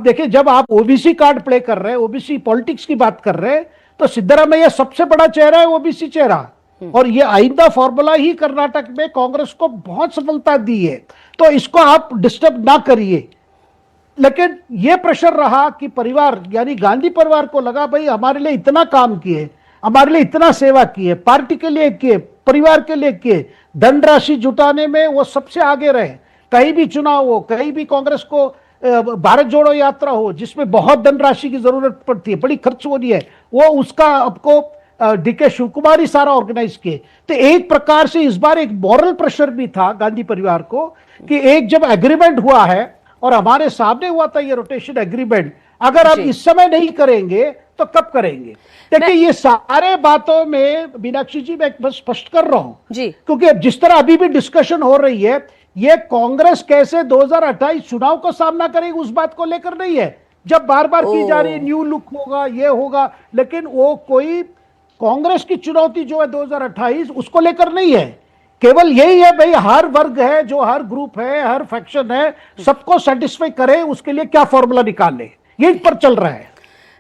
देखिए, जब आप ओबीसी कार्ड प्ले कर रहे हैं, ओबीसी पॉलिटिक्स की बात कर रहे हैं, तो सिद्धरामैया सबसे बड़ा चेहरा है, ओबीसी चेहरा। और ये आइंदा फॉर्मूला ही कर्नाटक में कांग्रेस को बहुत सफलता दी है, तो इसको आप डिस्टर्ब ना करिए। लेकिन यह प्रेशर रहा कि परिवार यानी गांधी परिवार को लगा भाई हमारे लिए इतना काम किए, हमारे लिए इतना सेवा किए, पार्टी के लिए किए, परिवार के लिए किए, धनराशि जुटाने में वो सबसे आगे रहे। कहीं भी चुनाव हो, कहीं भी कांग्रेस को भारत जोड़ो यात्रा हो जिसमें बहुत धनराशि की जरूरत पड़ती है, बड़ी खर्च हो रही है, वो उसका आपको डीके शिव कुमार ही सारा ऑर्गेनाइज किए। तो एक प्रकार से इस बार एक मॉरल प्रेशर भी था गांधी परिवार को कि एक जब एग्रीमेंट हुआ है और हमारे सामने हुआ था ये रोटेशन एग्रीमेंट, अगर आप इस समय नहीं करेंगे तो कब करेंगे। देखिए ये सारे बातों में मीनाक्षी जी मैं बस स्पष्ट कर रहा हूं जी, क्योंकि जिस तरह अभी भी डिस्कशन हो रही है, ये कांग्रेस कैसे 2028 चुनाव का सामना करेगी उस बात को लेकर नहीं है। जब बार बार की जा रही है न्यू लुक होगा, ये होगा, लेकिन वो कोई कांग्रेस की चुनौती जो है 2028 उसको लेकर नहीं है। केवल यही है भाई, हर वर्ग है, जो हर ग्रुप है, हर फैक्शन है, सबको सेटिस्फाई करे, उसके लिए क्या फॉर्मूला निकाले, यही पर चल रहा है।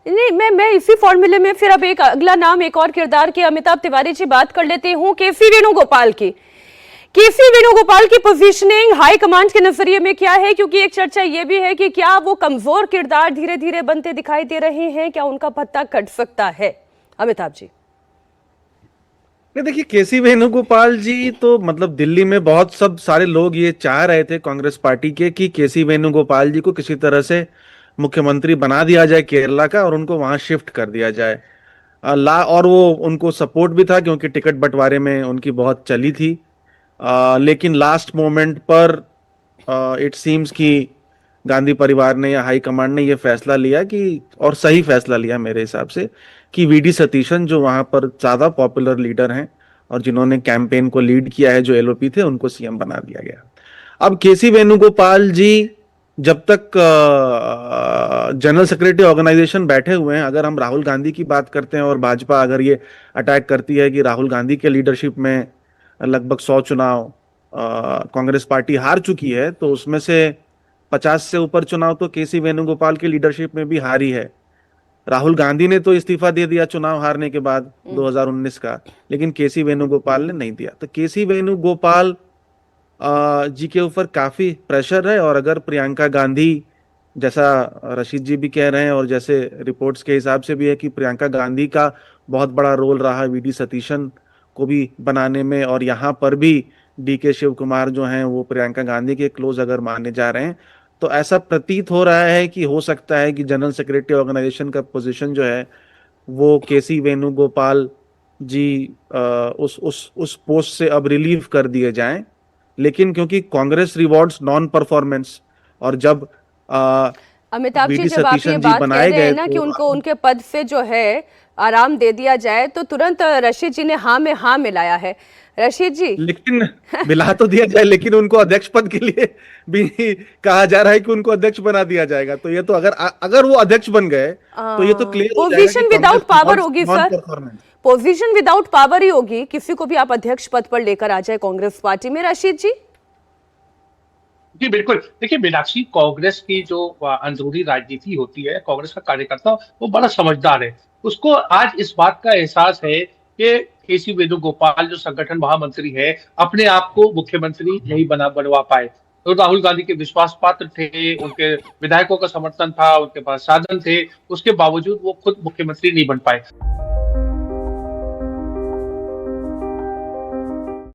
नहीं, मैं इसी फॉर्मूले में फिर अब एक अगला नाम, एक और किरदार की अमिताभ तिवारी जी बात कर लेते हूं, केसी वेणुगोपाल की। केसी वेणुगोपाल की पोजीशनिंग हाई कमांड के नजरिए में क्या है? क्योंकि एक चर्चा यह भी है कि क्या वो कमजोर किरदार धीरे धीरे बनते दिखाई दे रहे हैं, क्या उनका पत्ता कट सकता है? अमिताभ जी। देखिए, केसी वेणुगोपाल जी तो मतलब दिल्ली में बहुत सारे लोग ये चाह रहे थे कांग्रेस पार्टी के कि केसी वेणुगोपाल जी को किसी तरह से मुख्यमंत्री बना दिया जाए केरला का और उनको वहां शिफ्ट कर दिया जाए। और वो उनको सपोर्ट भी था क्योंकि टिकट बंटवारे में उनकी बहुत चली थी। लेकिन लास्ट मोमेंट पर इट सीम्स कि गांधी परिवार ने या हाई कमांड ने ये फैसला लिया कि, और सही फैसला लिया मेरे हिसाब से, कि वीडी सतीशन जो वहां पर ज्यादा पॉपुलर लीडर हैं और जिन्होंने कैंपेन को लीड किया है, जो एलओपी थे, उनको सीएम बना दिया गया। अब केसी वेणुगोपाल जी जब तक जनरल सेक्रेटरी ऑर्गेनाइजेशन बैठे हुए हैं, अगर हम राहुल गांधी की बात करते हैं और भाजपा अगर ये अटैक करती है कि राहुल गांधी के लीडरशिप में लगभग 100 चुनाव कांग्रेस पार्टी हार चुकी है, तो उसमें से 50 से ऊपर चुनाव तो केसी वेणुगोपाल की लीडरशिप में भी हारी है। राहुल गांधी ने तो इस्तीफा दे दिया चुनाव हारने के बाद 2019 का, लेकिन केसी वेणुगोपाल ने नहीं दिया। तो केसी वेणुगोपाल जी के ऊपर काफी प्रेशर है। और अगर प्रियंका गांधी, जैसा रशीद जी भी कह रहे हैं और जैसे रिपोर्ट्स के हिसाब से भी है कि प्रियंका गांधी का बहुत बड़ा रोल रहा वीडी सतीशन को भी बनाने में, और यहाँ पर भी डीके शिव कुमार जो हैं वो प्रियंका गांधी के क्लोज अगर माने जा रहे हैं, तो ऐसा प्रतीत हो रहा है कि हो सकता है कि जनरल सेक्रेटरी ऑर्गेनाइजेशन का पोजीशन जो है वो केसी वेणुगोपाल जी उस पोस्ट से अब रिलीव कर दिए जाएं। लेकिन क्योंकि कांग्रेस रिवॉर्ड्स नॉन परफॉर्मेंस, और जब अमिताभ जी जब आप ये बात कह रहे हैं ना कि उनको उनके पद से जो है आराम दे दिया जाए, तो तुरंत रशीद जी ने हाँ में हाँ मिलाया है। रशीद जी, लेकिन मिला तो दिया जाए, लेकिन उनको अध्यक्ष पद के लिए भी कहा जा रहा है कि उनको अध्यक्ष बना दिया जाएगा। तो ये तो अगर वो अध्यक्ष बन गए तो ये तो क्लियर हो जाएगा कि पोजीशन विदाउट पावर होगी सर, पोजीशन विदाउट पावर ही होगी। किसी को भी आप अध्यक्ष पद पर लेकर आ जाए कांग्रेस पार्टी में। रशीद जी। जी बिल्कुल, देखिए मीनाक्षी, कांग्रेस की जो अंदरूनी राजनीति होती है, कांग्रेस का कार्यकर्ता वो बड़ा समझदार है। उसको आज इस बात का एहसास है कि केसी वेणुगोपाल जो संगठन महामंत्री है, अपने आप को मुख्यमंत्री नहीं बनवा पाए। तो राहुल गांधी के विश्वास पात्र थे, उनके विधायकों का समर्थन था, उनके पास साधन थे, उसके बावजूद वो खुद मुख्यमंत्री नहीं बन पाए।